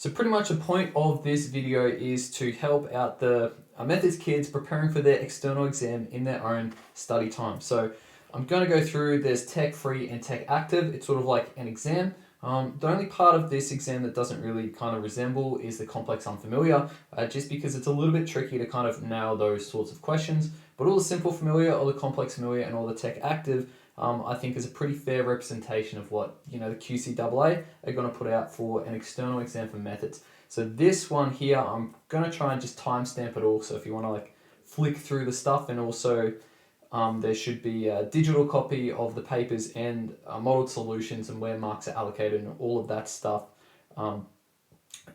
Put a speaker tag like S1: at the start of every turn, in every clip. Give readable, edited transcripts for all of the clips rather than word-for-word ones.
S1: So pretty much the point of this video is to help out the methods kids preparing for their external exam in their own study time. So I'm going to go through, there's tech free and tech active. It's sort of like an exam. The only part of this exam that doesn't really kind of resemble is the complex unfamiliar, just because it's a little bit tricky to kind of nail those sorts of questions. But all the simple familiar, all the complex familiar, and all the tech active, I think is a pretty fair representation of what the QCAA are going to put out for an external exam for methods. So this one here, I'm going to try and just timestamp it all. So if you want to like flick through the stuff, and also there should be a digital copy of the papers and modeled solutions and where marks are allocated and all of that stuff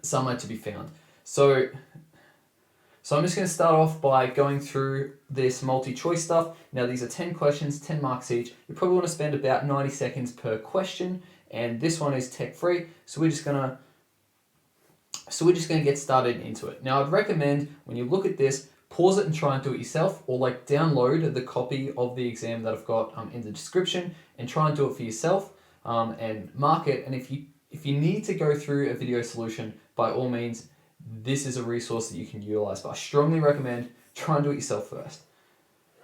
S1: somewhere to be found. So I'm just going to start off by going through this multi-choice stuff. Now these are 10 questions, 10 marks each. You probably want to spend about 90 seconds per question, and this one is tech-free, so we're just going to get started into it. Now I'd recommend when you look at this, pause it and try and do it yourself, or like download the copy of the exam that I've got in the description and try and do it for yourself and mark it. And if you need to go through a video solution, by all means, this is a resource that you can utilize, but I strongly recommend try and do it yourself first.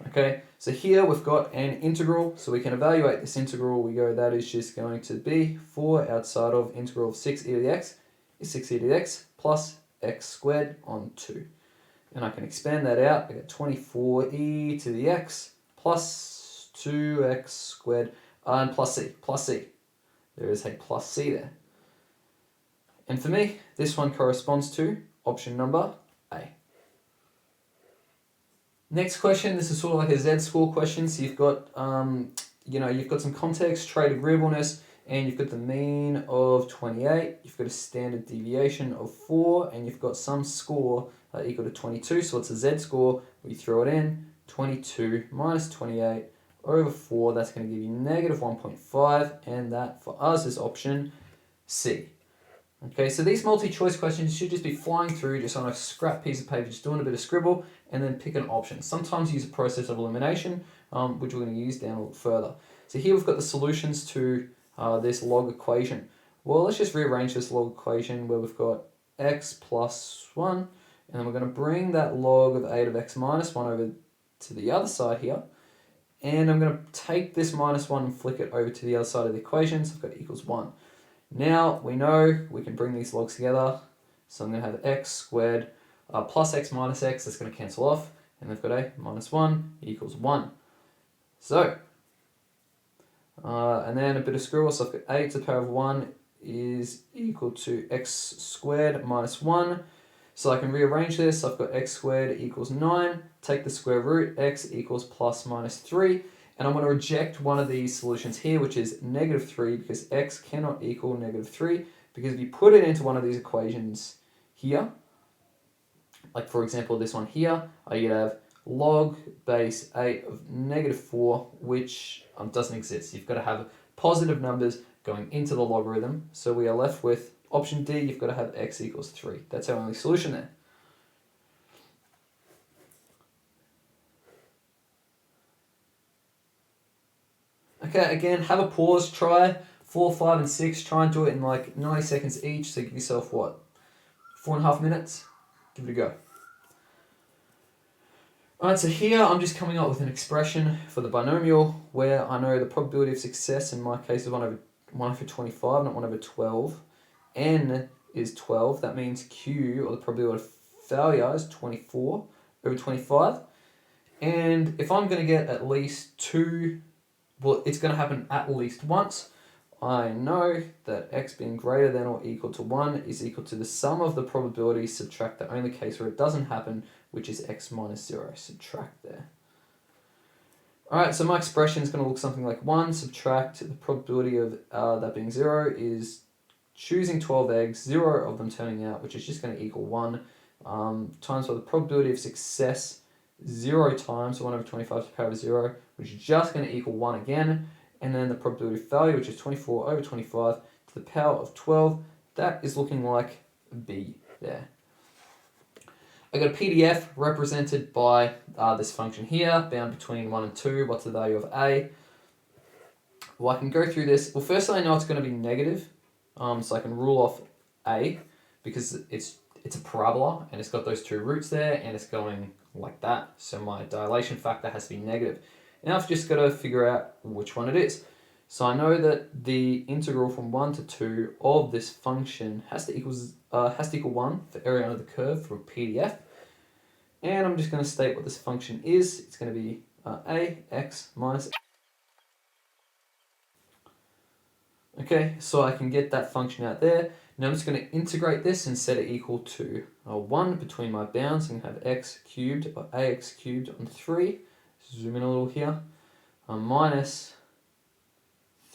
S1: Okay, so here we've got an integral, so we can evaluate this integral. We go, that is just going to be 4 outside of integral of 6e to the x is 6e to the x plus x squared on 2. And I can expand that out. I get 24e to the x plus 2x squared and plus c. There is a plus c there. And for me, this one corresponds to option number A. Next question, this is sort of like a z-score question. So you've got, you've got some context, trait agreeableness, and you've got the mean of 28. You've got a standard deviation of 4, and you've got some score equal to 22. So it's a z-score. We throw it in, 22 minus 28 over 4. That's going to give you negative 1.5, and that for us is option C. Okay, so these multi-choice questions should just be flying through just on a scrap piece of paper, just doing a bit of scribble, and then pick an option. Sometimes use a process of elimination, which we're going to use down a little further. So here we've got the solutions to this log equation. Well, let's just rearrange this log equation where we've got x plus 1, and then we're going to bring that log of 8 of x minus 1 over to the other side here. And I'm going to take this minus 1 and flick it over to the other side of the equation, so I've got equals 1. Now we know we can bring these logs together, so I'm going to have x squared plus x minus x, that's going to cancel off, and they've got a minus 1 equals 1. So, and then a bit of scribble, so I've got 8 to the power of 1 is equal to x squared minus 1. So I can rearrange this, I've got x squared equals 9, take the square root, x equals plus minus 3. And I'm going to reject one of these solutions here, which is negative 3, because x cannot equal negative 3. Because if you put it into one of these equations here, like for example this one here, you'd have log base 8 of negative 4, which doesn't exist. You've got to have positive numbers going into the logarithm. So we are left with option D, you've got to have x equals 3. That's our only solution there. Okay, again, have a pause, try 4, 5, and 6. Try and do it in like 90 seconds each. So give yourself, what, 4.5 minutes? Give it a go. Alright, so here I'm just coming up with an expression for the binomial where I know the probability of success in my case is 1 over 25, not 1 over 12. N is 12. That means Q, or the probability of failure, is 24 over 25. And if I'm going to get at least 2... well, it's going to happen at least once. I know that x being greater than or equal to 1 is equal to the sum of the probabilities, subtract the only case where it doesn't happen, which is x minus 0. Subtract there. Alright, so my expression is going to look something like 1, subtract the probability of that being 0 is choosing 12 eggs, 0 of them turning out, which is just going to equal 1, times by the probability of success, 0 times 1 over 25 to the power of 0, which is just going to equal 1 again, and then the probability of failure, which is 24 over 25 to the power of 12. That is looking like B there. I got a PDF represented by this function here, bound between 1 and 2. What's the value of A? Well, I can go through this. Well, first I know it's going to be negative, so I can rule off A, because it's a parabola and it's got those two roots there and it's going like that. So my dilation factor has to be negative. Now I've just got to figure out which one it is. So I know that the integral from 1 to 2 of this function has to equal 1 for area under the curve for a PDF. And I'm just going to state what this function is. It's going to be ax minus. Okay, so I can get that function out there. Now I'm just going to integrate this and set it equal to 1 between my bounds. I'm going to have x cubed or ax cubed on 3. Zoom in a little here. Minus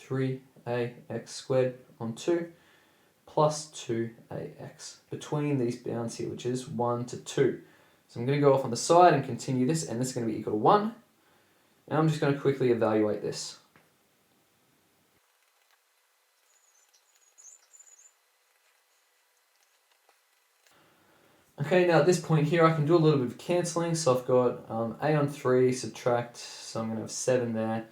S1: 3ax squared on 2 plus 2ax between these bounds here, which is 1 to 2. So I'm going to go off on the side and continue this, and this is going to be equal to 1. And I'm just going to quickly evaluate this. Okay, now at this point here I can do a little bit of cancelling. So I've got a on 3 subtract, so I'm going to have 7 there.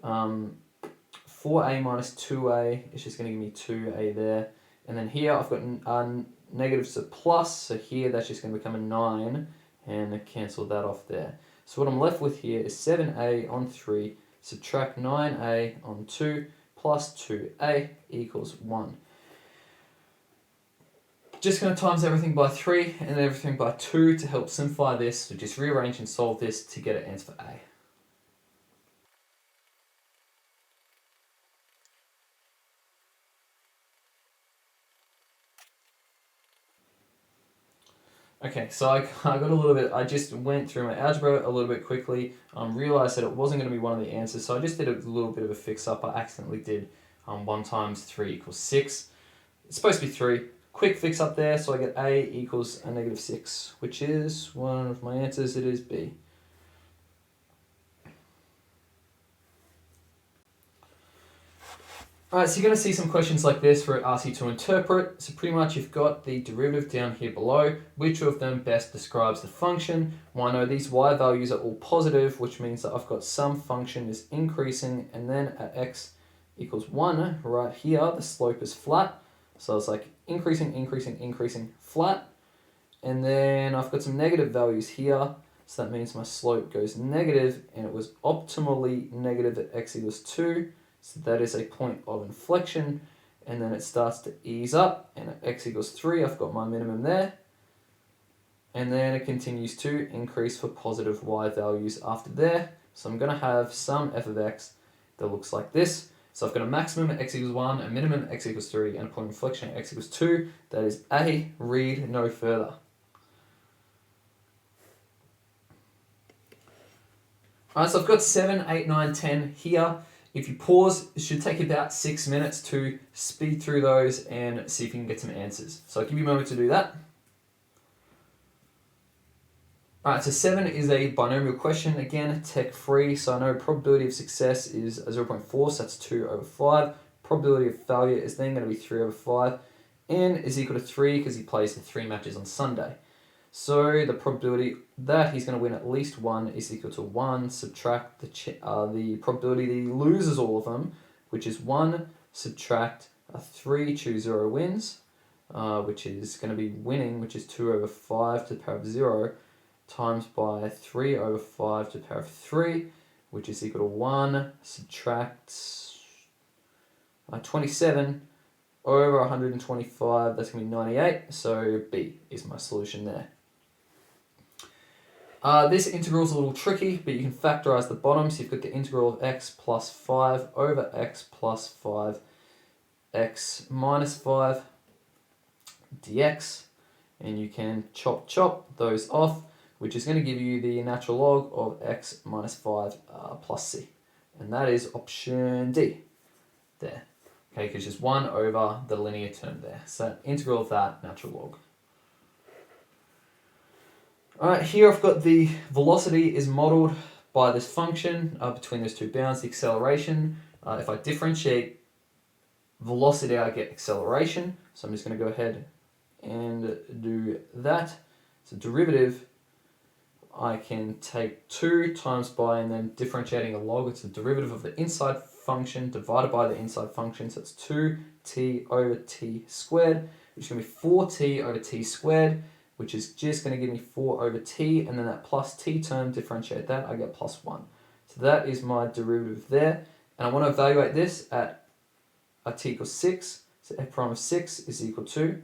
S1: 4a minus 2a is just going to give me 2a there. And then here I've got negatives to plus, so here that's just going to become a 9 and cancel that off there. So what I'm left with here is 7a on 3 subtract 9a on 2 plus 2a equals 1. Just going to times everything by 3 and then everything by 2 to help simplify this. So just rearrange and solve this to get an answer for A. Okay, so I got a little bit, I just went through my algebra a little bit quickly, realised that it wasn't going to be one of the answers, so I just did a little bit of a fix-up. I accidentally did 1 times 3 equals 6. It's supposed to be 3. Quick fix up there, so I get A equals a negative 6, which is one of my answers. It is B. Alright, so you're going to see some questions like this where it asks you to interpret. So pretty much you've got the derivative down here below. Which of them best describes the function? Well, I know these y values are all positive, which means that I've got some function is increasing, and then at x equals 1, right here, the slope is flat. So it's like increasing, increasing, increasing, flat. And then I've got some negative values here. So that means my slope goes negative, and it was optimally negative at x equals 2. So that is a point of inflection. And then it starts to ease up, and at x equals 3, I've got my minimum there. And then it continues to increase for positive y values after there. So I'm going to have some f of x that looks like this. So I've got a maximum at x equals 1, a minimum at x equals 3, and a point of inflection at x equals 2. That is A, read no further. Alright, so I've got 7, 8, 9, 10 here. If you pause, it should take about 6 minutes to speed through those and see if you can get some answers. So I'll give you a moment to do that. Alright, so 7 is a binomial question, again, tech-free, so I know probability of success is 0.4, so that's 2 over 5. Probability of failure is then going to be 3 over 5, n is equal to 3 because he plays the 3 matches on Sunday. So the probability that he's going to win at least 1 is equal to 1, subtract the probability that he loses all of them, which is 1, subtract 3, choose 0 wins, which is going to be winning, which is 2 over 5 to the power of 0, times by 3 over 5 to the power of 3, which is equal to 1, subtract 27 over 125, that's going to be 98, so B is my solution there. This integral is a little tricky, but you can factorize the bottom, so you've got the integral of x plus 5 over x plus 5, x minus 5 dx, and you can chop those off, which is going to give you the natural log of x minus 5 plus c. And that is option D there. Okay, because just 1 over the linear term there. So integral of that, natural log. Alright, here I've got the velocity is modelled by this function between those two bounds, the acceleration. If I differentiate velocity, I get acceleration. So I'm just going to go ahead and do that. So derivative, I can take 2 times by, and then differentiating a log, it's the derivative of the inside function divided by the inside function, so it's 2t over t squared, which is going to be 4t over t squared, which is just going to give me 4 over t, and then that plus t term, differentiate that, I get plus 1. So that is my derivative there. And I want to evaluate this at t equals 6. So f prime of 6 is equal to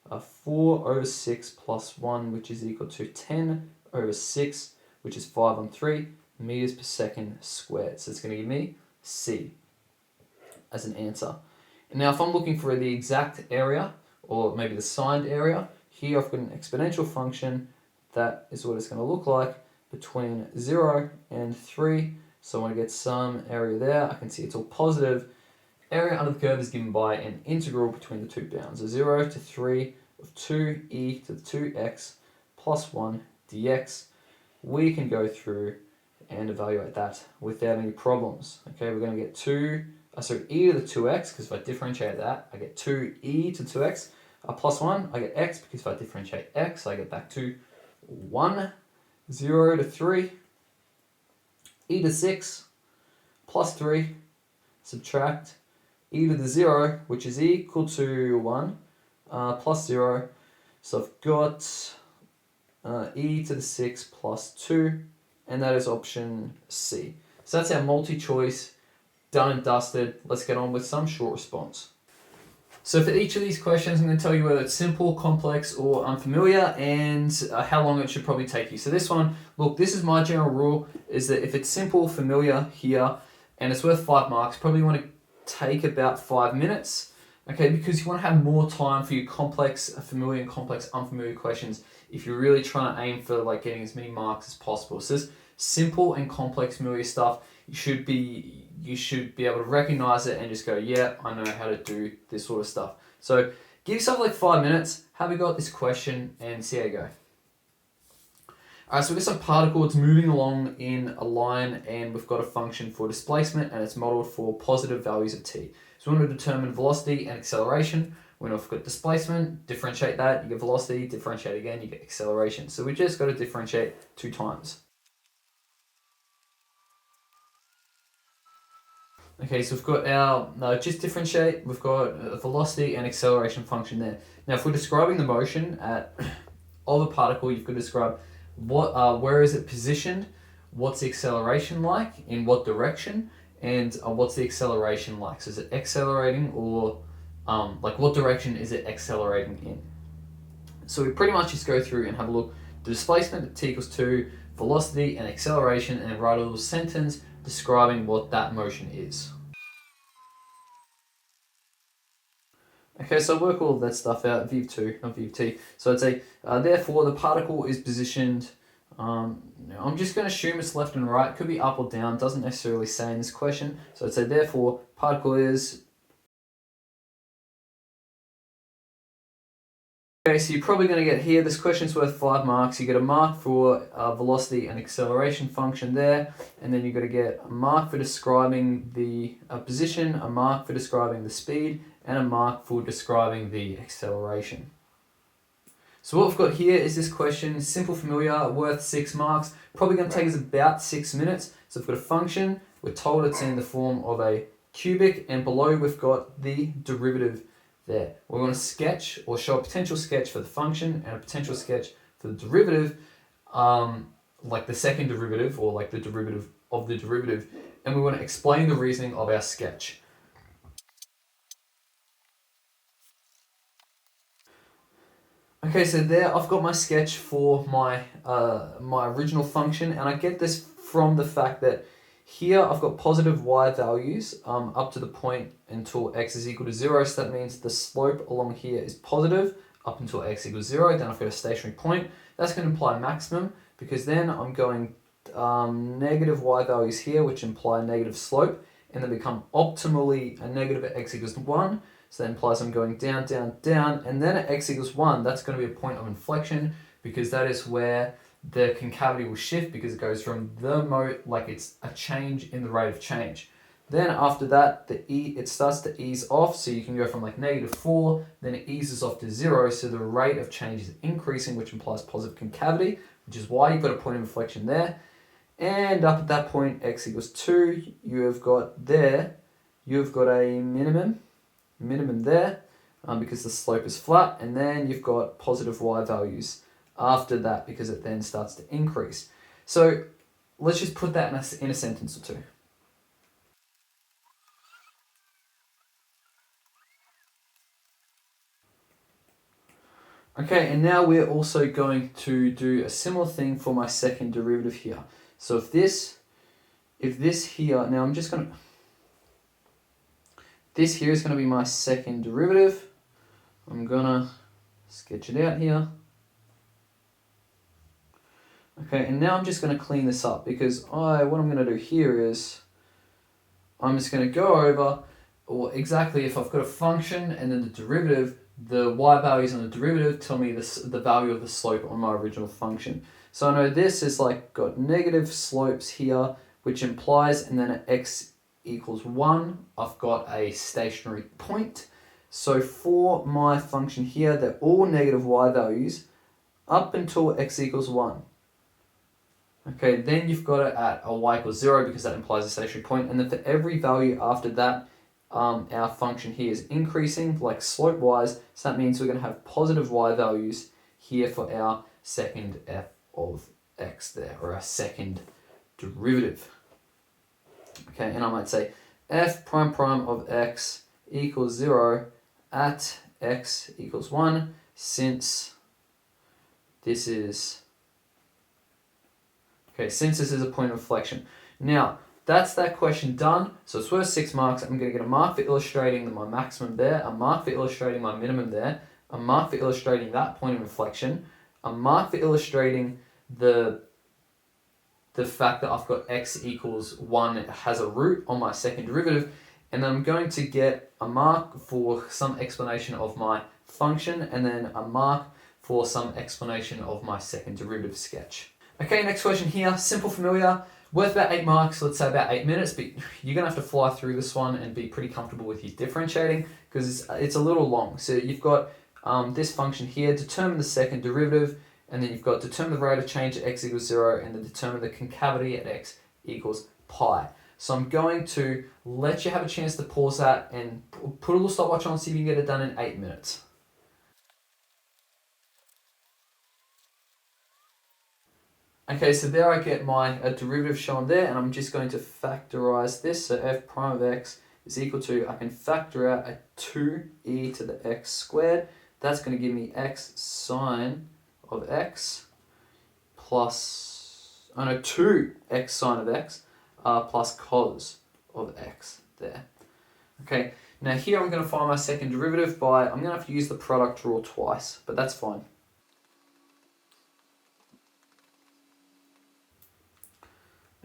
S1: 4 over 6 plus 1, which is equal to 10 over 6, which is 5 on 3 meters per second squared. So it's going to give me C as an answer. And now if I'm looking for the exact area, or maybe the signed area, here I've got an exponential function. That is what it's going to look like between 0 and 3. So I want to get some area there. I can see it's all positive. Area under the curve is given by an integral between the two bounds, a 0 to 3 of 2e to the 2x plus 1 dx. We can go through and evaluate that without any problems. Okay, we're going to get e to the 2x, because if I differentiate that, I get 2e to 2x, plus 1, I get x, because if I differentiate x, I get back to 1, 0 to 3, e to 6, plus 3, subtract e to the 0, which is equal to 1, plus 0. So I've got e to the 6 plus 2, and that is option C. So that's our multi-choice, done and dusted. Let's get on with some short response. So for each of these questions, I'm going to tell you whether it's simple, complex, or unfamiliar, and how long it should probably take you. So this one, look, this is my general rule, is that if it's simple, familiar here, and it's worth 5 marks, probably want to take about 5 minutes, okay, because you want to have more time for your complex, familiar, and complex, unfamiliar questions if you're really trying to aim for like getting as many marks as possible. So this simple and complex familiar stuff, you should be able to recognize it and just go, yeah, I know how to do this sort of stuff. So give yourself like 5 minutes, have a go at this question, and see how you go. Alright, so we've got some particle, it's moving along in a line, and we've got a function for displacement, and it's modeled for positive values of t. So we want to determine velocity and acceleration. When we've got displacement, differentiate that, you get velocity, differentiate again, you get acceleration. So we just got to differentiate 2 times. Okay, so we've got our, just differentiate, we've got a velocity and acceleration function there. Now if we're describing the motion of a particle, you've got to describe where is it positioned, what's the acceleration like, in what direction, and what's the acceleration like. So is it accelerating, or like what direction is it accelerating in? So we pretty much just go through and have a look. The displacement at t equals 2, velocity and acceleration, and write a little sentence describing what that motion is. Okay, so work all of that stuff out, v of 2, not v of t. So I'd say, therefore the particle is positioned, I'm just going to assume it's left and right, could be up or down, doesn't necessarily say in this question. So I'd say, therefore, particle is... Okay, so you're probably going to get here, this question's worth 5 marks. You get a mark for velocity and acceleration function there, and then you've got to get a mark for describing the position, a mark for describing the speed, and a mark for describing the acceleration. So what we've got here is this question, simple, familiar, worth 6 marks, probably going to take us about 6 minutes. So we've got a function, we're told it's in the form of a cubic, and below we've got the derivative there. We want to sketch or show a potential sketch for the function and a potential sketch for the derivative, like the second derivative or like the derivative of the derivative, and we want to explain the reasoning of our sketch. Okay, so there I've got my sketch for my my original function, and I get this from the fact that here I've got positive y values up to the point until x is equal to 0, so that means the slope along here is positive up until x equals 0. Then I've got a stationary point. That's going to imply maximum, because then I'm going negative y values here, which imply negative slope, and then become optimally a negative at x equals 1. So that implies I'm going down, down, down, and then at x equals 1, that's going to be a point of inflection, because that is where the concavity will shift, because it goes from like it's a change in the rate of change. Then after that, it starts to ease off, so you can go from like -4, then it eases off to 0, so the rate of change is increasing, which implies positive concavity, which is why you've got a point of inflection there. And up at that point, x equals 2, you've got a minimum there, because the slope is flat, and then you've got positive y values after that because it then starts to increase. So let's just put that in a sentence or two. Okay, and now we're also going to do a similar thing for my second derivative here. So if this here, now I'm just going to, this here is going to be my second derivative. I'm going to sketch it out here. Okay, and now I'm just going to clean this up because what I'm going to do here is I'm just going to go over, or exactly if I've got a function and then the derivative, the y values on the derivative tell me the value of the slope on my original function. So I know this is like got negative slopes here, which implies, and then at x equals 1, I've got a stationary point. So for my function here, they're all negative y values up until x equals 1. Okay, then you've got it at a y equals 0 because that implies a stationary point, and then for every value after that, our function here is increasing, like slope-wise, so that means we're going to have positive y values here for our second f of x there, or our second derivative. Okay, and I might say f prime prime of x equals 0 at x equals 1, since this is a point of inflection. Now, that's that question done. So it's worth 6 marks. I'm going to get a mark for illustrating my maximum there, a mark for illustrating my minimum there, a mark for illustrating that point of inflection, a mark for illustrating the fact that I've got x equals 1 has a root on my second derivative, and then I'm going to get a mark for some explanation of my function, and then a mark for some explanation of my second derivative sketch. Okay, next question here, simple, familiar, worth about 8 marks, let's say about 8 minutes, but you're going to have to fly through this one and be pretty comfortable with your differentiating because it's a little long. So you've got this function here, determine the second derivative, and then you've got determine the rate of change at x equals 0, and then determine the concavity at x equals pi. So I'm going to let you have a chance to pause that and put a little stopwatch on, see if you can get it done in 8 minutes. Okay, so there I get my derivative shown there, and I'm just going to factorize this. So f prime of x is equal to, I can factor out a 2e to the x squared. That's going to give me x sine of x plus, 2x sine of x plus cos of x there. Okay, now here I'm going to find my second derivative by, I'm going to have to use the product rule twice, but that's fine.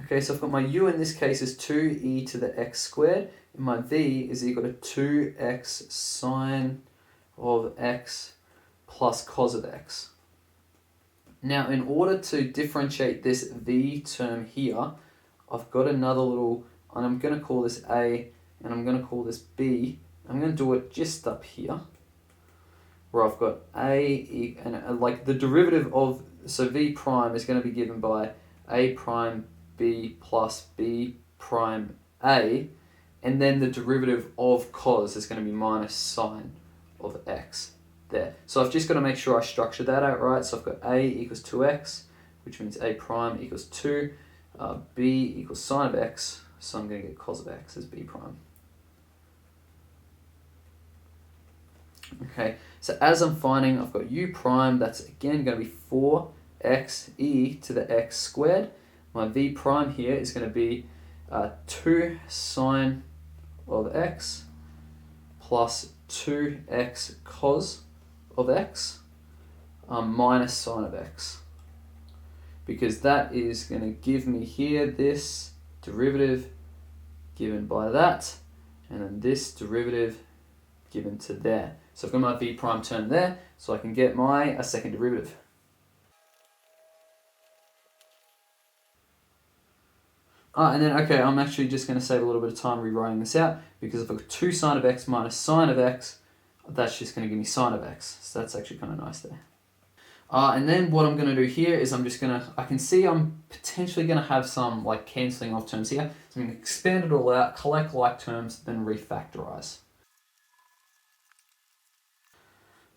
S1: Okay, so I've got my u in this case is 2e to the x squared, and my v is equal to 2x sine of x plus cos of x. Now, in order to differentiate this v term here, I've got another little, and I'm going to call this a, and I'm going to call this b. I'm going to do it just up here, where I've got a, and like the derivative of, so v prime is going to be given by a prime b plus b prime a, and then the derivative of cos is going to be minus sine of x there. So I've just got to make sure I structure that out right. So I've got a equals 2x, which means a prime equals 2, b equals sine of x, so I'm going to get cos of x as b prime. Okay, so as I'm finding, I've got u prime, that's again going to be 4x e to the x squared. My v prime here is going to be 2 sine of x plus 2x cos of x minus sine of x. Because that is going to give me here this derivative given by that, and then this derivative given to there. So I've got my v prime term there, so I can get my second derivative. And then, okay, I'm actually just going to save a little bit of time rewriting this out, because if I've got 2 sine of x minus sine of x, that's just going to give me sine of x. So that's actually kind of nice there. And then what I'm going to do here is I can see I'm potentially going to have some like cancelling off terms here. So I'm going to expand it all out, collect like terms, then refactorize.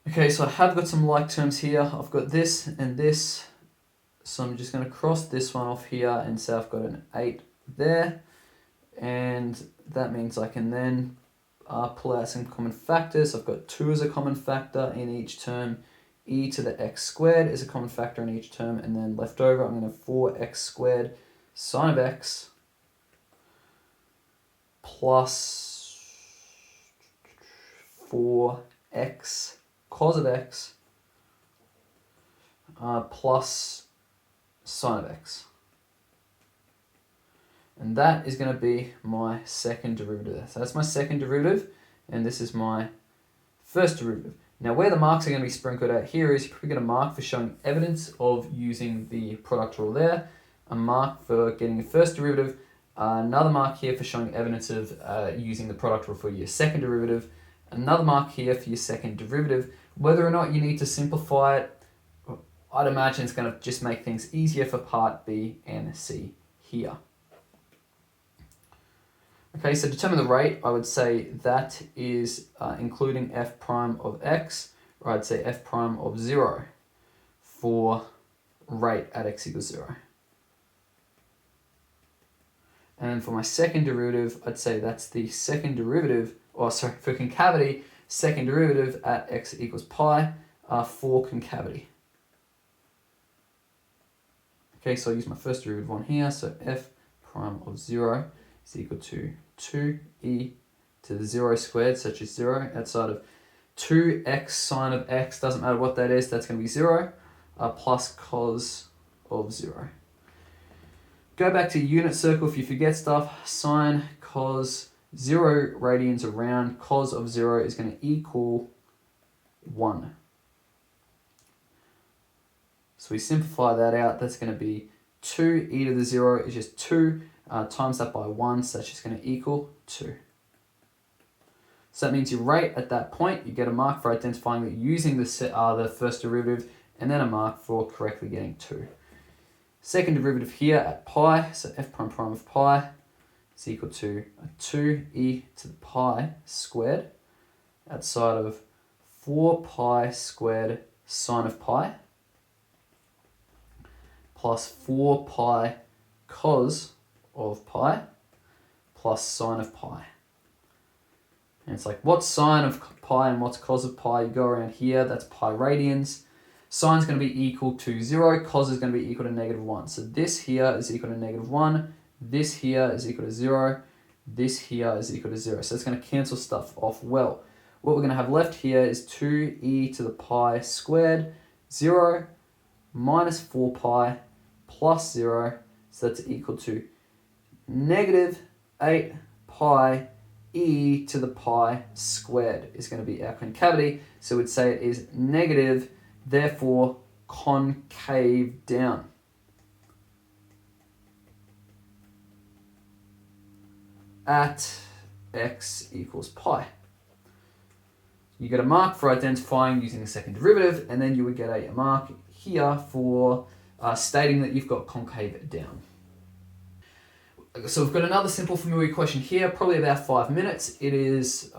S1: Okay, so I have got some like terms here. I've got this and this. So I'm just going to cross this one off here and say I've got an 8 there. And that means I can then pull out some common factors. I've got 2 as a common factor in each term. E to the x squared is a common factor in each term. And then left over, I'm going to have 4x squared sine of x plus 4x cos of x plus sine of x. And that is going to be my second derivative. So that's my second derivative, and this is my first derivative. Now where the marks are going to be sprinkled out here is you're probably going to mark for showing evidence of using the product rule there, a mark for getting a first derivative, another mark here for showing evidence of using the product rule for your second derivative, another mark here for your second derivative. Whether or not you need to simplify it, I'd imagine it's going to just make things easier for part B and C here. Okay, so determine the rate, I would say that is including f prime of x, or I'd say f prime of 0 for rate at x equals 0. And for my second derivative, I'd say that's the second derivative, or sorry, for concavity, second derivative at x equals pi for concavity. Okay, so I'll use my first derivative on here, so f prime of 0 is equal to 2e to the 0 squared, such as 0, outside of 2x sine of x, doesn't matter what that is, that's going to be 0, plus cos of 0. Go back to unit circle if you forget stuff. Sine, cos, 0 radians around, cos of 0 is going to equal 1. So we simplify that out, that's going to be 2e to the 0 is just 2, times that by 1, so that's just going to equal 2. So that means your rate at that point, you get a mark for identifying that using the first derivative, and then a mark for correctly getting 2. Second derivative here at pi, so f prime prime of pi is equal to 2e to the pi squared outside of 4 pi squared sine of pi plus 4 pi cos of pi plus sine of pi. And it's like, what's sine of pi and what's cos of pi? You go around here, that's pi radians. Sine's going to be equal to 0, cos is going to be equal to negative 1. So this here is equal to negative 1, this here is equal to 0, this here is equal to 0. So it's going to cancel stuff off well. What we're going to have left here is 2e to the pi squared, 0 minus 4 pi plus 0, so that's equal to negative 8 pi e to the pi squared is going to be our concavity. So we'd say it is negative, therefore concave down. At x equals pi. You get a mark for identifying using the second derivative, and then you would get a mark here for stating that you've got concave down. So we've got another simple familiar question here, probably about 5 minutes. It is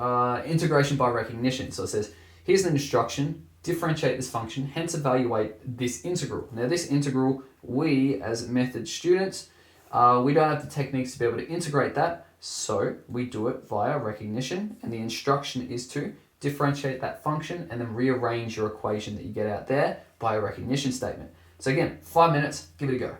S1: integration by recognition. So it says, here's an instruction, differentiate this function, hence evaluate this integral. Now this integral, we as method students, we don't have the techniques to be able to integrate that, so we do it via recognition, and the instruction is to differentiate that function and then rearrange your equation that you get out there by a recognition statement. So again, 5 minutes, give it a go.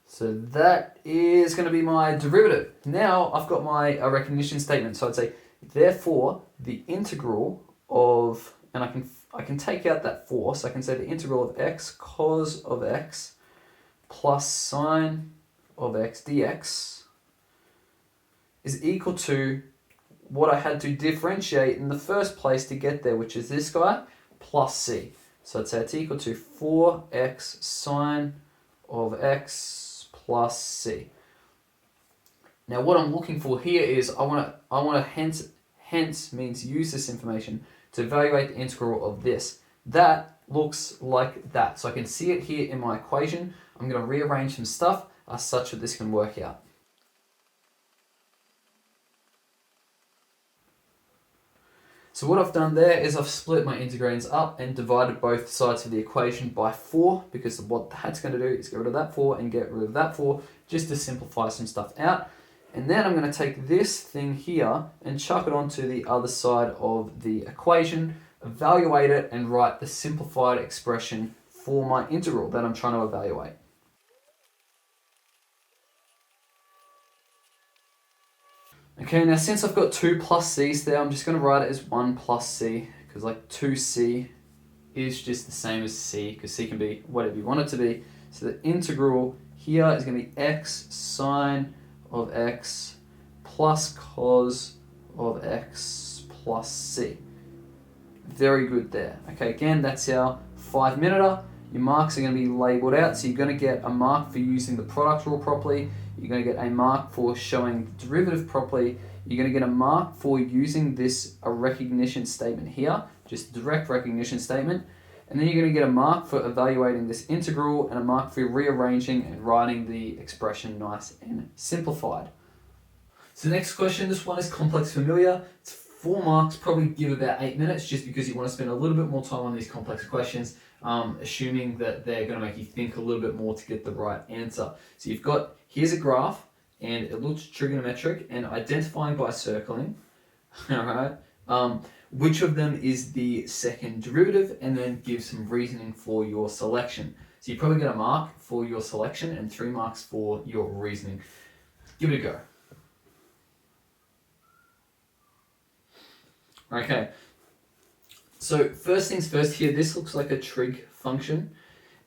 S1: So that is going to be my derivative. Now I've got my recognition statement. So I'd say, therefore, the integral of, and I can take out that 4, so I can say the integral of x cos of x plus sine of x dx is equal to what I had to differentiate in the first place to get there, which is this guy, plus c. So I'd say it's equal to 4x sine of x plus c. Now what I'm looking for here is I want to hence means use this information to evaluate the integral of this. That looks like that. So I can see it here in my equation. I'm going to rearrange some stuff such that this can work out. So what I've done there is I've split my integrands up and divided both sides of the equation by 4, because what that's going to do is get rid of that 4 and get rid of that 4, just to simplify some stuff out. And then I'm going to take this thing here and chuck it onto the other side of the equation, evaluate it, and write the simplified expression for my integral that I'm trying to evaluate. Okay, now since I've got 2 plus c's there, I'm just going to write it as 1 plus c, because like 2c is just the same as c, because c can be whatever you want it to be. So the integral here is going to be x sine of x plus cos of x plus c. Very good there. Okay, again, that's our 5-minute. Your marks are going to be labelled out, so you're going to get a mark for using the product rule properly. You're going to get a mark for showing the derivative properly. You're going to get a mark for using this a recognition statement here, just direct recognition statement. And then you're going to get a mark for evaluating this integral and a mark for rearranging and writing the expression nice and simplified. So the next question, this one is complex familiar. It's 4 marks, probably give about 8 minutes, just because you want to spend a little bit more time on these complex questions, assuming that they're going to make you think a little bit more to get the right answer. So you've got, here's a graph, and it looks trigonometric, and identifying by circling, all right, which of them is the second derivative, and then give some reasoning for your selection. So you probably get a mark for your selection and 3 marks for your reasoning. Give it a go. Okay, so first things first here, this looks like a trig function.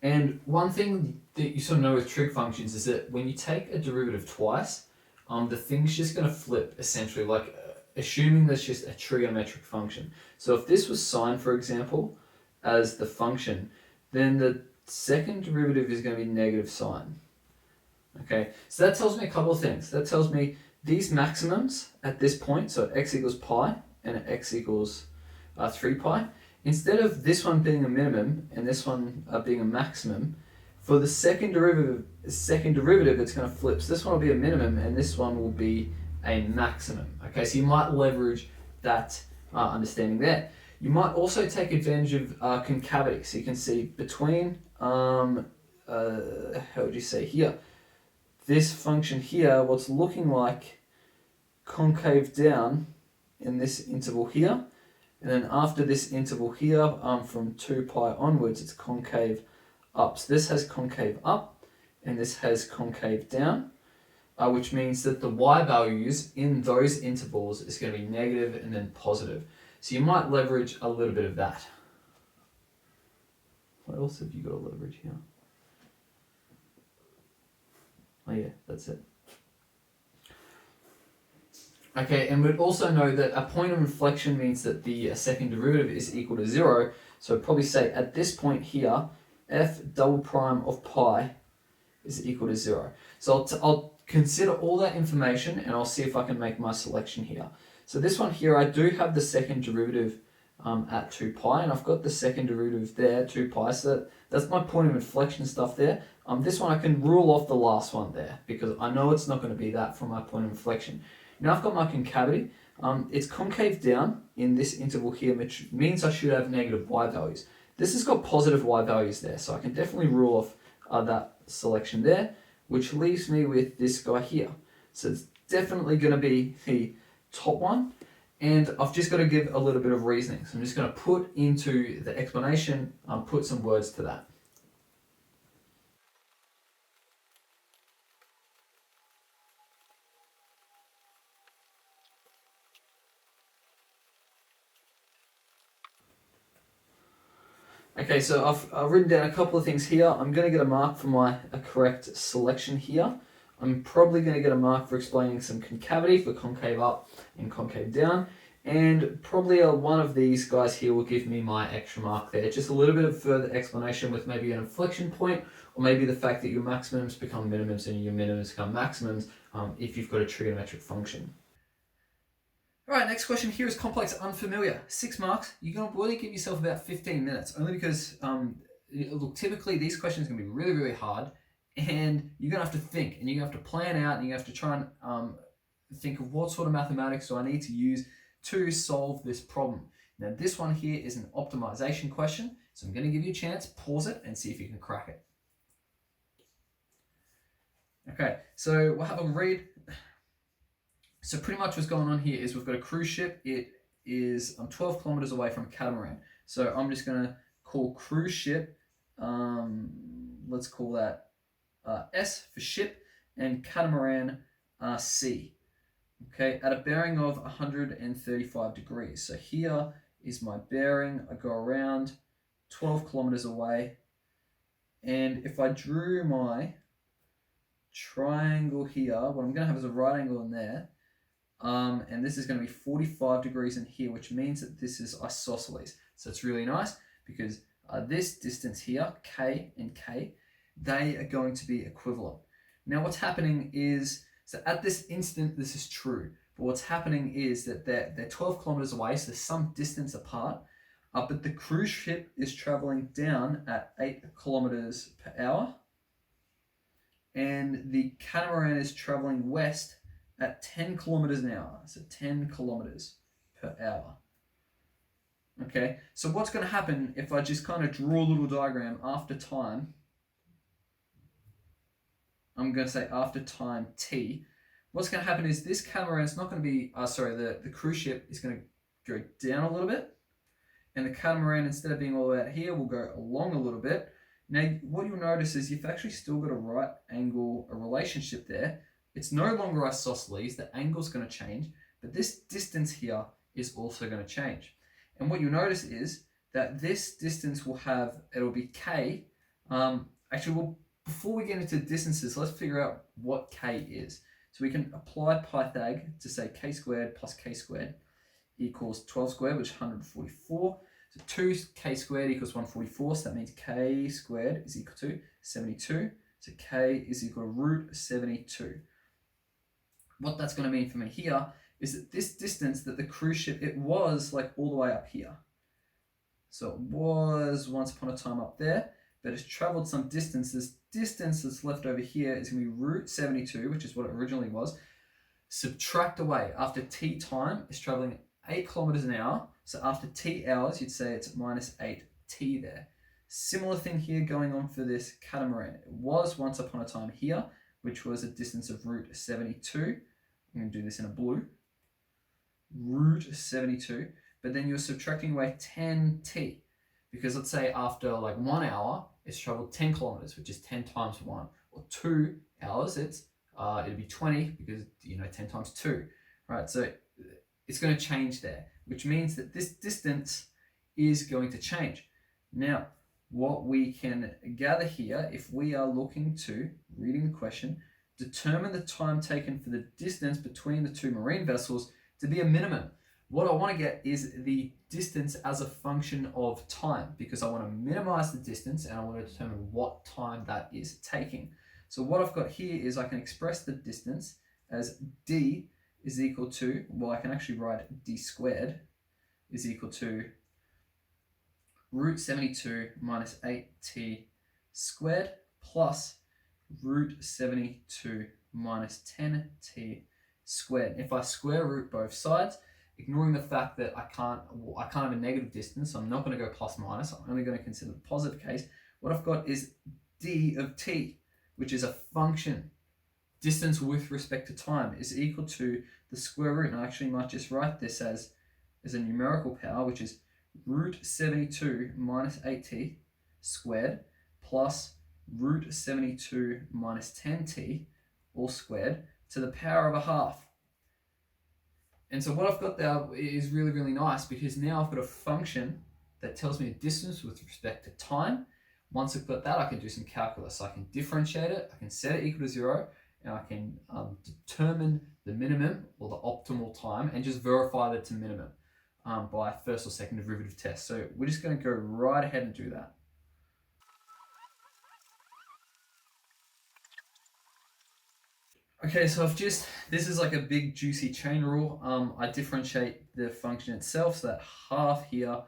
S1: And one thing that you sort of know with trig functions is that when you take a derivative twice, the thing's just going to flip, essentially, like assuming there's just a trigonometric function. So if this was sine, for example, as the function, then the second derivative is going to be negative sine. Okay, so that tells me a couple of things. That tells me these maximums at this point, so x equals pi, and x equals 3 pi. Instead of this one being a minimum and this one being a maximum, for the second derivative, it's going to flip. So this one will be a minimum and this one will be a maximum. Okay, so you might leverage that understanding there. You might also take advantage of concavity. So you can see between, how would you say here, this function here, what's looking like concave down in this interval here, and then after this interval here, from 2 pi onwards, it's concave up. So this has concave up, and this has concave down, which means that the y values in those intervals is going to be negative and then positive. So you might leverage a little bit of that. What else have you got to leverage here? Oh yeah, that's it. Okay, and we'd also know that a point of inflection means that the second derivative is equal to 0. So I'd probably say at this point here, f double prime of pi is equal to 0. So I'll consider all that information and I'll see if I can make my selection here. So this one here, I do have the second derivative at 2 pi, and I've got the second derivative there, 2 pi, so that's my point of inflection stuff there. This one I can rule off the last one there, because I know it's not going to be that from my point of inflection. Now I've got my concavity. It's concave down in this interval here, which means I should have negative y values. This has got positive y values there, so I can definitely rule off that selection there, which leaves me with this guy here. So it's definitely going to be the top one, and I've just got to give a little bit of reasoning. So I'm just going to put into the explanation, put some words to that. Okay, so I've written down a couple of things here. I'm going to get a mark for my correct selection here. I'm probably going to get a mark for explaining some concavity for concave up and concave down. And probably one of these guys here will give me my extra mark there. Just a little bit of further explanation with maybe an inflection point, or maybe the fact that your maximums become minimums and your minimums become maximums if you've got a trigonometric function. Alright, next question here is complex unfamiliar. 6 marks. You're going to really give yourself about 15 minutes, only because, look, typically these questions are going to be really, really hard, and you're going to have to think, and you're going to have to plan out, and you have to try and think of what sort of mathematics do I need to use to solve this problem. Now this one here is an optimization question, so I'm going to give you a chance, pause it and see if you can crack it. Okay, so we'll have a read. So pretty much what's going on here is we've got a cruise ship. It is 12 kilometers away from a catamaran. So I'm just going to call cruise ship, let's call that S for ship, and catamaran C. Okay, at a bearing of 135 degrees. So here is my bearing. I go around 12 kilometers away. And if I drew my triangle here, what I'm going to have is a right angle in there. And this is going to be 45 degrees in here, which means that this is isosceles. So it's really nice because this distance here, K and K, they are going to be equivalent. Now what's happening is, so at this instant, this is true. But what's happening is that they're 12 kilometers away, so there's some distance apart. But the cruise ship is traveling down at 8 kilometers per hour. And the catamaran is traveling west at 10 kilometers an hour. So 10 kilometers per hour. Okay, so what's going to happen if I just kind of draw a little diagram after time? I'm going to say after time t. What's going to happen is this catamaran is not going to be, the cruise ship is going to go down a little bit. And the catamaran, instead of being all the way out here, will go along a little bit. Now, what you'll notice is you've actually still got a right angle, a relationship there. It's no longer isosceles, the angle's going to change, but this distance here is also going to change. And what you'll notice is that this distance will have, it'll be k. Before we get into distances, let's figure out what k is. So we can apply Pythag to say k squared plus k squared equals 12 squared, which is 144. So 2k squared equals 144, so that means k squared is equal to 72. So k is equal to root 72. What that's going to mean for me here is that this distance that the cruise ship, it was like all the way up here. So it was once upon a time up there, but it's traveled some distance. This distance that's left over here is going to be root 72, which is what it originally was. Subtract away. After t time, it's traveling at 8 kilometers an hour. So after t hours, you'd say it's minus 8t there. Similar thing here going on for this catamaran. It was once upon a time here, which was a distance of root 72. I'm going to do this in a blue. Root 72. But then you're subtracting away 10t. Because let's say after like 1 hour, it's traveled 10 kilometers, which is 10 times 1. Or 2 hours, it'll be 20 because, 10 times 2. Right, so it's going to change there, which means that this distance is going to change. Now, what we can gather here, if we are looking to, reading the question, determine the time taken for the distance between the two marine vessels to be a minimum. What I want to get is the distance as a function of time, because I want to minimize the distance and I want to determine what time that is taking. So what I've got here is I can express the distance as d is equal to, well, I can actually write d squared is equal to root 72 minus 8t squared plus root 72 minus 10t squared. If I square root both sides, ignoring the fact that I can't have a negative distance, so I'm not going to go plus minus, I'm only going to consider the positive case. What I've got is d of t, which is a function. Distance with respect to time is equal to the square root, and I actually might just write this as a numerical power, which is root 72 minus 8t squared plus root 72 minus 10t all squared to the power of a half. And so what I've got there is really, really nice, because now I've got a function that tells me a distance with respect to time. Once I've got that, I can do some calculus. I can differentiate it, I can set it equal to 0, and I can determine the minimum or the optimal time and just verify that it's a minimum by first or second derivative test. So we're just going to go right ahead and do that. Okay, so this is like a big juicy chain rule. I differentiate the function itself, so that half here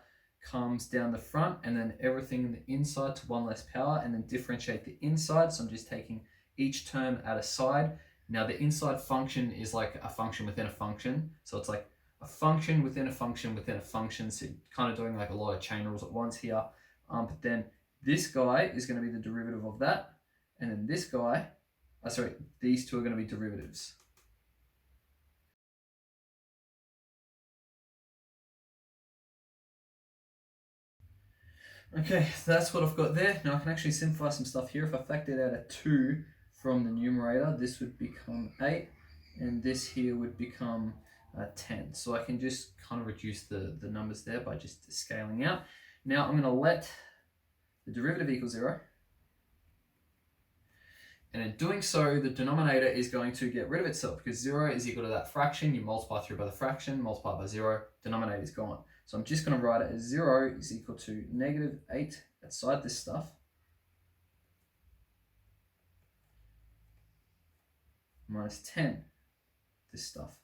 S1: comes down the front and then everything in the inside to one less power, and then differentiate the inside. So I'm just taking each term at a side. Now the inside function is like a function within a function. So it's like a function within a function within a function. So you're kind of doing like a lot of chain rules at once here. But then this guy is going to be the derivative of that. And then this guy, these two are going to be derivatives. Okay, so that's what I've got there. Now I can actually simplify some stuff here. If I factored out a 2 from the numerator, this would become 8, and this here would become 10. So I can just kind of reduce the numbers there by just scaling out. Now I'm going to let the derivative equal 0. And in doing so, the denominator is going to get rid of itself because 0 is equal to that fraction. You multiply through by the fraction, multiply by 0, denominator is gone. So I'm just going to write it as 0 is equal to negative 8 outside this stuff minus 10 this stuff.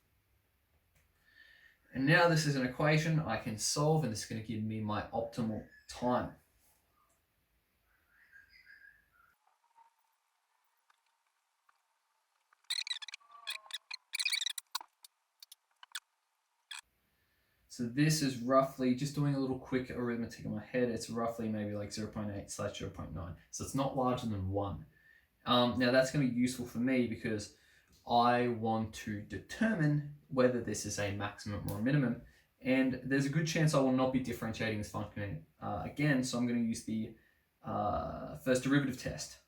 S1: And now this is an equation I can solve, and this is going to give me my optimal time. So this is roughly, just doing a little quick arithmetic in my head, it's roughly maybe like 0.8/0.9. So it's not larger than 1. Now that's going to be useful for me because I want to determine whether this is a maximum or a minimum. And there's a good chance I will not be differentiating this function again, so I'm going to use the first derivative test.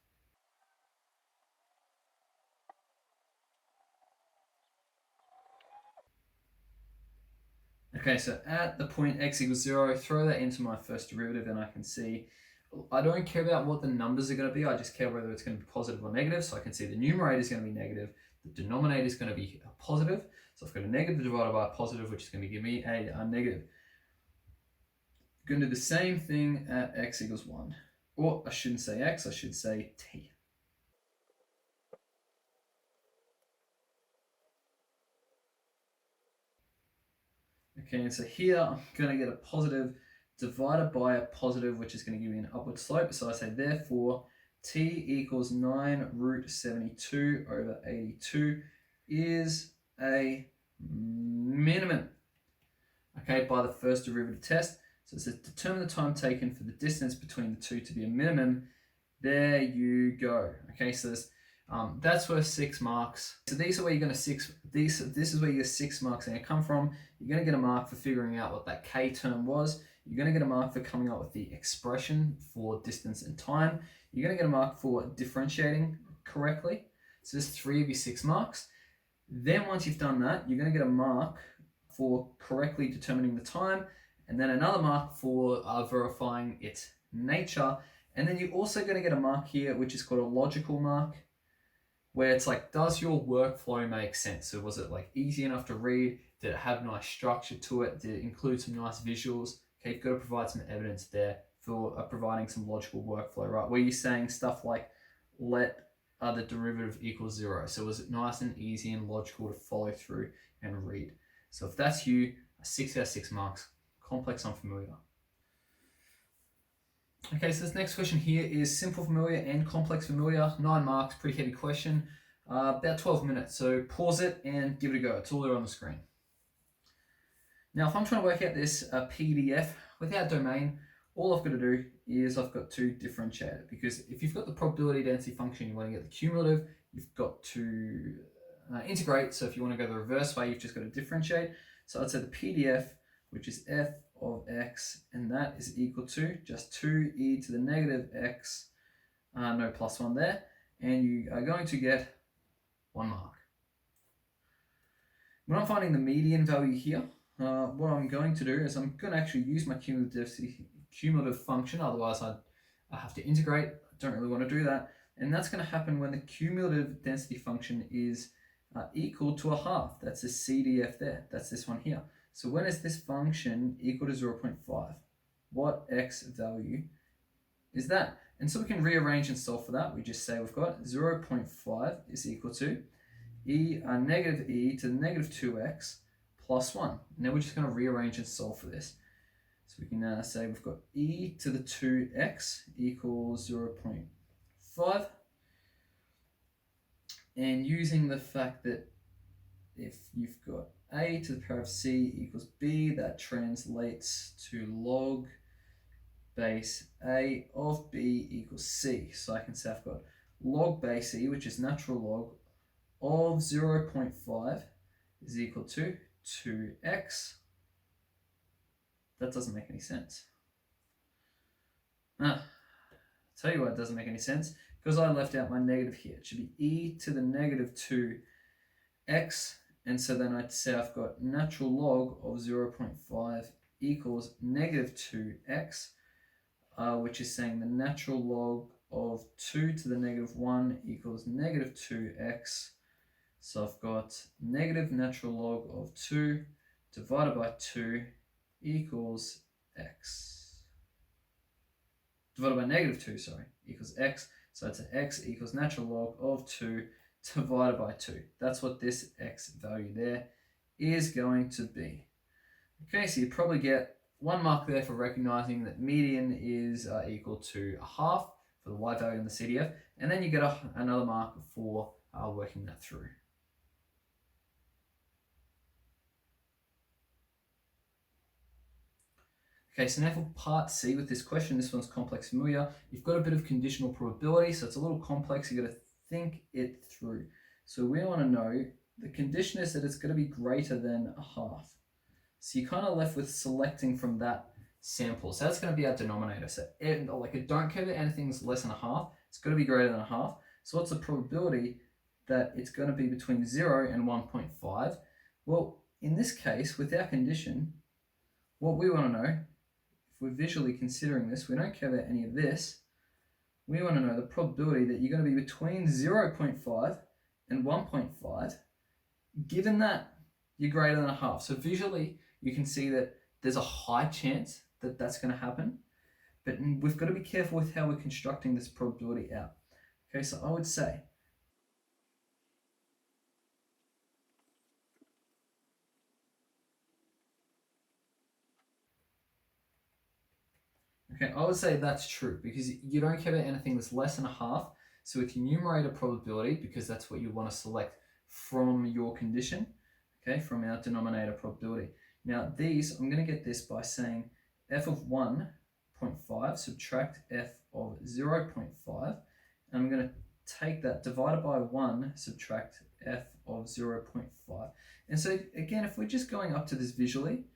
S1: Okay, so at the point x equals 0, throw that into my first derivative and I can see, I don't care about what the numbers are going to be, I just care whether it's going to be positive or negative. So I can see the numerator is going to be negative, the denominator is going to be a positive. So I've got a negative divided by a positive, which is going to give me a negative. I'm going to do the same thing at x equals 1. Or I shouldn't say x, I should say t. Okay, and so here I'm going to get a positive divided by a positive, which is going to give me an upward slope. So I say, therefore, t equals 9 root 72 over 82 is a minimum. Okay, by the first derivative test. So it says, determine the time taken for the distance between the two to be a minimum. There you go. Okay, so that's worth 6 marks. So these are where you're going to this is where your 6 marks are going to come from. You're going to get a mark for figuring out what that k term was. You're going to get a mark for coming up with the expression for distance and time. You're going to get a mark for differentiating correctly. So there's 3 of your 6 marks. Then once you've done that, you're going to get a mark for correctly determining the time, and then another mark for verifying its nature. And then you're also going to get a mark here, which is called a logical mark, where it's like, does your workflow make sense? So was it like easy enough to read? Did it have nice structure to it? Did it include some nice visuals? Okay, you've got to provide some evidence there for providing some logical workflow, right? Where you're saying stuff like, let the derivative equal 0. So was it nice and easy and logical to follow through and read? So if that's you, 6 out of 6 marks. Complex unfamiliar. Okay, so this next question here is simple familiar and complex familiar. 9 marks, pretty heavy question. About 12 minutes, so pause it and give it a go. It's all there on the screen. Now, if I'm trying to work out this PDF without domain, all I've got to do is I've got to differentiate it, because if you've got the probability density function, you want to get the cumulative, you've got to integrate. So if you want to go the reverse way, you've just got to differentiate. So I'd say the PDF, which is f of x, and that is equal to just 2e to the negative x, no plus 1 there, and you are going to get 1 mark. When I'm finding the median value here, what I'm going to do is I'm going to actually use my cumulative function, otherwise I have to integrate. I don't really want to do that, and that's going to happen when the cumulative density function is equal to a half. That's the CDF there, that's this one here. So when is this function equal to 0.5? What x value is that? And so we can rearrange and solve for that. We just say we've got 0.5 is equal to negative e to the negative 2x plus 1. Now we're just going to rearrange and solve for this. So we can say we've got e to the 2x equals 0.5. And using the fact that if you've got a to the power of c equals b. That translates to log base a of b equals c. So I can say I've got log base e, which is natural log, of 0.5 is equal to 2x. That doesn't make any sense. I'll tell you why it doesn't make any sense. Because I left out my negative here. It should be e to the negative 2x. And so then I'd say I've got natural log of 0.5 equals negative 2x, which is saying the natural log of 2 to the negative 1 equals negative 2x. So I've got negative natural log of 2 divided by 2 equals x. Divided by negative 2, equals x. So it's x equals natural log of 2 divided by 2. That's what this x value there is going to be. Okay, so you probably get 1 mark there for recognizing that median is equal to a half for the y value in the CDF, and then you get another mark for working that through. Okay, so now for part C with this question, this one's complex familiar. You've got a bit of conditional probability, so it's a little complex. You've got to think it through. So we want to know, the condition is that it's going to be greater than a half. So you're kind of left with selecting from that sample. So that's going to be our denominator. So don't care that anything's less than a half. It's got to be greater than a half. So what's the probability that it's going to be between 0 and 1.5? Well, in this case, with our condition, what we want to know, if we're visually considering this, we don't care about any of this. We want to know the probability that you're going to be between 0.5 and 1.5, given that you're greater than a half. So visually, you can see that there's a high chance that that's going to happen, but we've got to be careful with how we're constructing this probability out. Okay, so I would say, that's true because you don't care about anything that's less than a half. So with your numerator probability, because that's what you want to select from your condition, okay, from our denominator probability. Now these, I'm going to get this by saying f of 1.5 subtract f of 0.5, and I'm going to take that divided by 1 subtract f of 0.5. And so again, if we're just going up to this visually,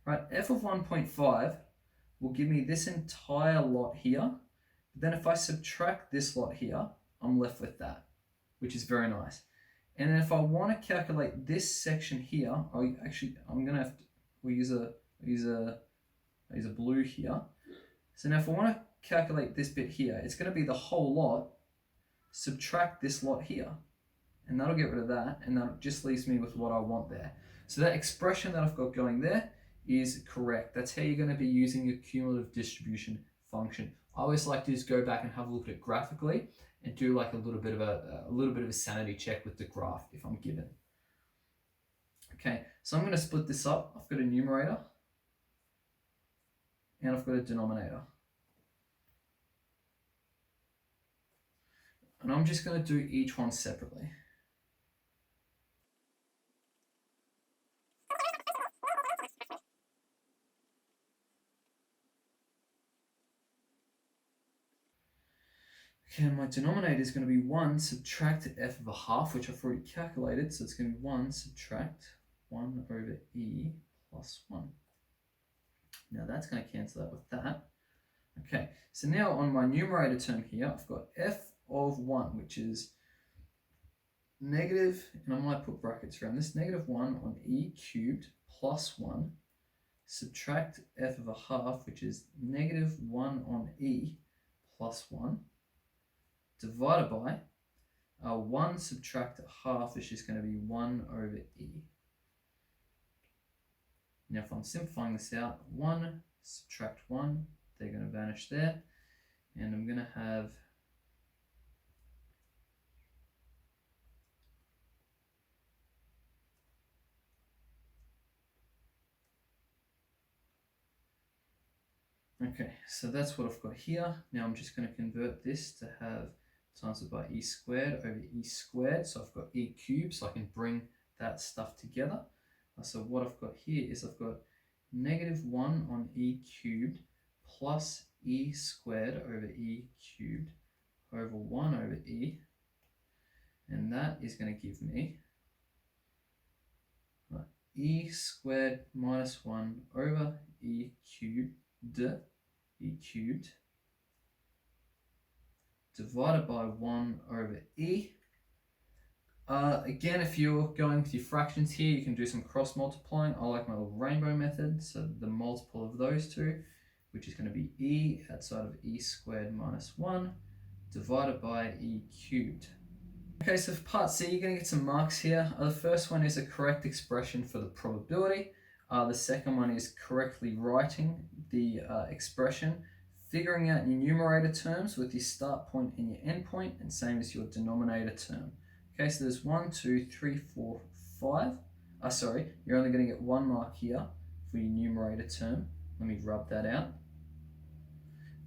S1: right, f of 1.5 will give me this entire lot here. Then if I subtract this lot here, I'm left with that, which is very nice. And then if I want to calculate this section here, I'm gonna have to use a blue here. So now if I want to calculate this bit here, it's going to be the whole lot, subtract this lot here, and that'll get rid of that, and that just leaves me with what I want there. So that expression that I've got going there is correct. That's how you're going to be using your cumulative distribution function. I always like to just go back and have a look at it graphically and do like a little bit of a sanity check with the graph if I'm given. Okay, so I'm going to split this up. I've got a numerator and I've got a denominator. And I'm just going to do each one separately. Okay, my denominator is going to be 1 subtract f of a half, which I've already calculated. So it's going to be 1 subtract 1 over e plus 1. Now that's going to cancel out with that. Okay, so now on my numerator term here, I've got f of 1, which is negative, and I might put brackets around this, negative 1 on e cubed plus 1, subtract f of a half, which is negative 1 on e plus 1, divided by 1 subtract a half, which is going to be 1 over e. Now if I'm simplifying this out, 1 subtract 1, they're going to vanish there, and I'm going to have okay, so that's what I've got here. Now I'm just going to convert this to have times it by e squared over e squared. So I've got e cubed, so I can bring that stuff together. So what I've got here is I've got negative 1 on e cubed plus e squared over e cubed over 1 over e. And that is going to give me e squared minus 1 over e cubed divided by 1 over e. Again, if you're going with your fractions here, you can do some cross multiplying. I like my little rainbow method, so the multiple of those two, which is going to be e outside of e squared minus 1 divided by e cubed. Okay, so for part C, you're going to get some marks here. The first one is a correct expression for the probability. The second one is correctly writing the expression, figuring out your numerator terms with your start point and your end point, and same as your denominator term. Okay, so there's 1, 2, 3, 4, 5. You're only going to get 1 mark here for your numerator term. Let me rub that out.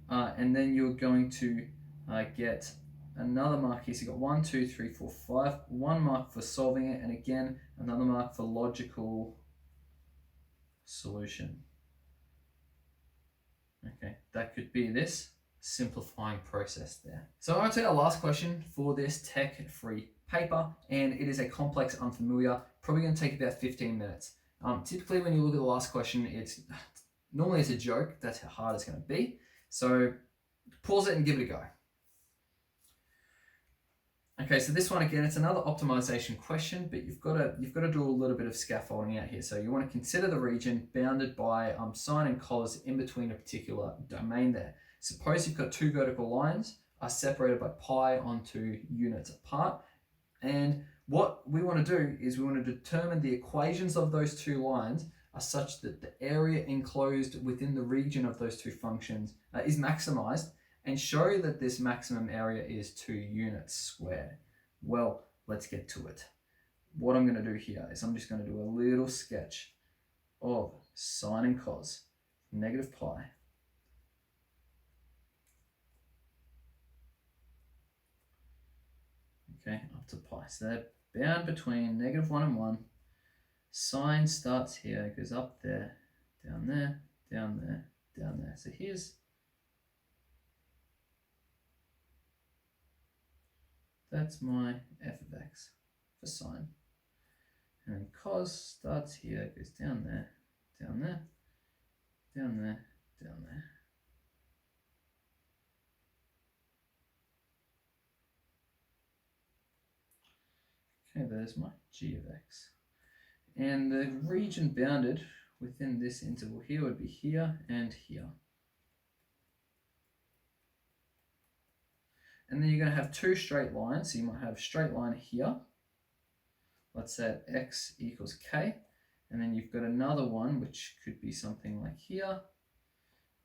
S1: And then you're going to get another mark here. So you've got 1, 2, 3, 4, 5. 1 mark for solving it, and again, another mark for logical solution. Okay, that could be this simplifying process there. So I'm going to take our last question for this tech-free paper, and it is a complex unfamiliar, probably going to take about 15 minutes. Typically when you look at the last question, normally it's a joke, that's how hard it's going to be. So pause it and give it a go. Okay, so this one again, it's another optimization question, but you've got to do a little bit of scaffolding out here. So you want to consider the region bounded by sine and cos in between a particular domain there. Suppose you've got two vertical lines are separated by pi onto units apart, and what we want to do is we want to determine the equations of those two lines are such that the area enclosed within the region of those two functions is maximized, and show that this maximum area is 2 units squared. Well, let's get to it. What I'm going to do here is I'm just going to do a little sketch of sine and cos, negative pi, okay, up to pi. So they're bound between negative 1 and 1. Sine starts here, goes up there, down there, down there, down there. So that's my f of x for sine. And then cos starts here, goes down there, down there, down there, down there. Okay, there's my g of x. And the region bounded within this interval here would be here and here. And then you're going to have two straight lines. So you might have a straight line here. Let's say at x equals k. And then you've got another one, which could be something like here,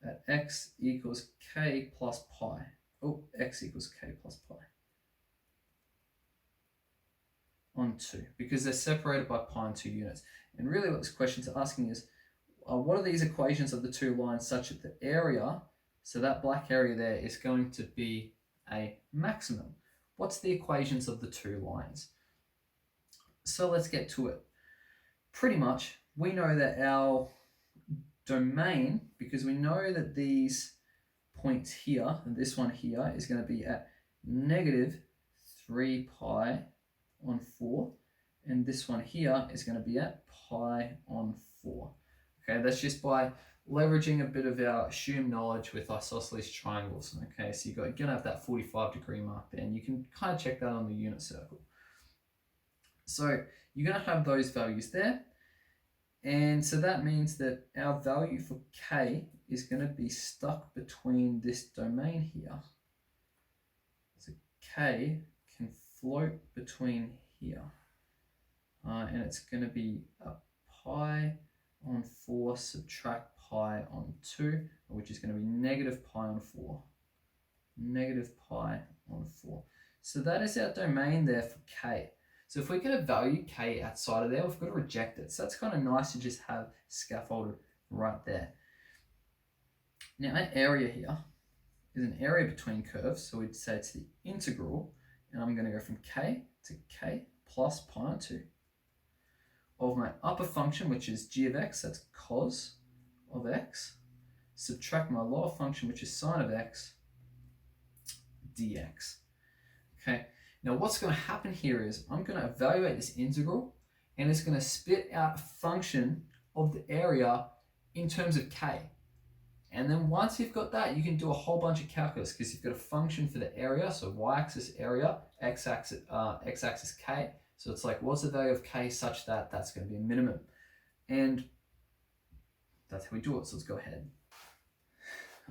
S1: at x equals k plus pi. Oh, x equals k plus pi. On 2, because they're separated by pi in 2 units. And really what this question's asking is, what are these equations of the two lines such that the area, so that black area there, is going to be a maximum? What's the equations of the two lines? So let's get to it. Pretty much, we know that our domain, because we know that these points here, and this one here, is going to be at negative 3 pi on 4, and this one here is going to be at pi on 4. Okay, that's just by leveraging a bit of our assumed knowledge with isosceles triangles. Okay, so you're going to have that 45-degree mark there, and you can kind of check that on the unit circle. So you're going to have those values there, and so that means that our value for k is going to be stuck between this domain here. So k can float between here, and it's going to be a pi on 4 subtract pi on 2, which is going to be negative pi on 4. Negative pi on 4. So that is our domain there for k. So if we get a value k outside of there, we've got to reject it. So that's kind of nice to just have scaffolded right there. Now our area here is an area between curves, so we'd say it's the integral, and I'm going to go from k to k plus pi on 2 of my upper function, which is g of x, that's cos of x, subtract my lower function, which is sine of x, dx. Okay, now what's going to happen here is I'm going to evaluate this integral, and it's going to spit out a function of the area in terms of k. And then once you've got that, you can do a whole bunch of calculus because you've got a function for the area, so y-axis area, x-axis k. So it's like, what's the value of k such that that's going to be a minimum? And that's how we do it, so let's go ahead.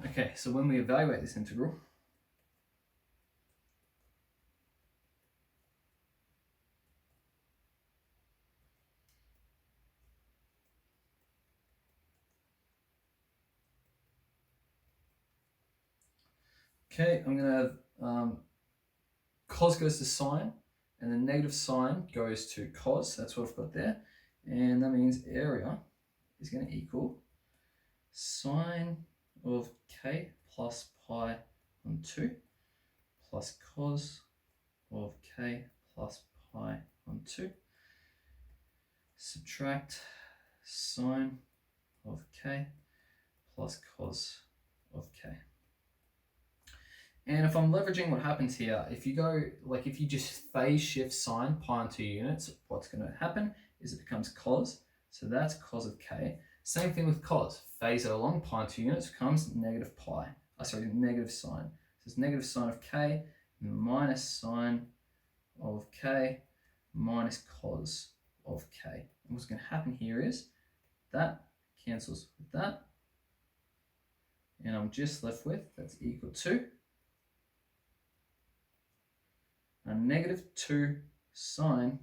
S1: Okay, so when we evaluate this integral, okay, I'm going to have cos goes to sine, and the negative sine goes to cos. That's what I've got there. And that means area is going to equal sine of k plus pi on 2 plus cos of k plus pi on 2. Subtract sine of k plus cos of k. And if I'm leveraging what happens here, if you just phase shift sine pi on 2 units, what's going to happen is it becomes cos. So that's cos of k. Same thing with cos. Phase it along pi on 2 units becomes negative sine. So it's negative sine of k minus sine of k minus cos of k. And what's going to happen here is that cancels with that. And I'm just left with, that's equal to a negative 2 sine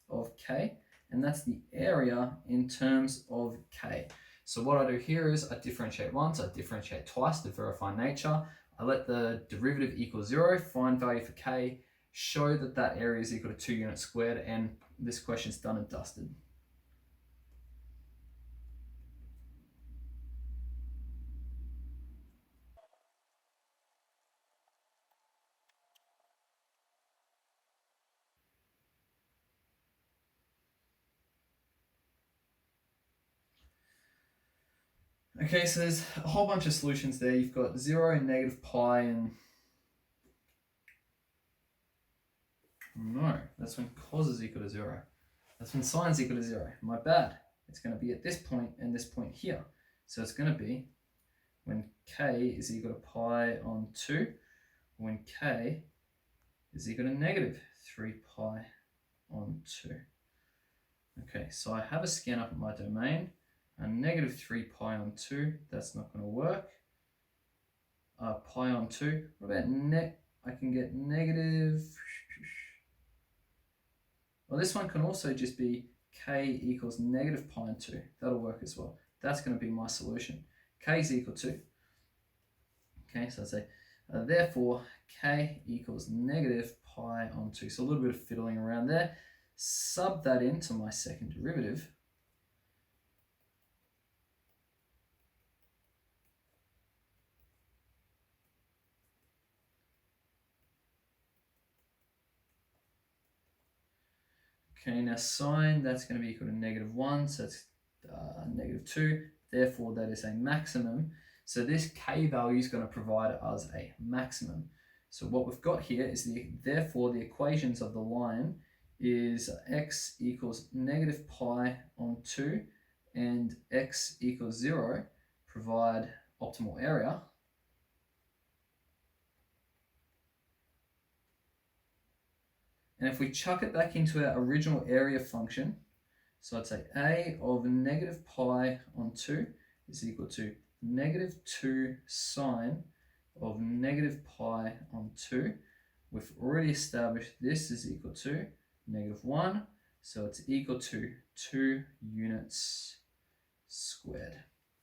S1: of k, and that's the area in terms of k. So what I do here is I differentiate once, I differentiate twice to verify nature. I let the derivative equal 0, find value for k, show that that area is equal to 2 units squared, and this question's done and dusted. Okay, so there's a whole bunch of solutions there. You've got 0 and negative pi, and no, that's when cos is equal to 0. That's when sine is equal to 0. My bad. It's going to be at this point and this point here. So it's going to be when k is equal to pi on 2, when k is equal to negative 3 pi on 2. Okay, so I have a scan up at my domain. A negative 3 pi on 2, that's not going to work. Pi on 2, what about I can get negative, well, this one can also just be k equals negative pi on 2. That'll work as well. That's going to be my solution. K is equal to, okay, so I say, therefore, k equals negative pi on 2. So a little bit of fiddling around there. Sub that into my second derivative. Okay, now sine, that's going to be equal to negative 1, so it's negative 2. Therefore, that is a maximum. So this k value is going to provide us a maximum. So what we've got here is therefore the equations of the line is x equals negative pi on 2 and x equals 0 provide optimal area. And if we chuck it back into our original area function, so I'd say a of negative pi on 2 is equal to negative 2 sine of negative pi on 2. We've already established this is equal to negative 1, so it's equal to 2 units squared.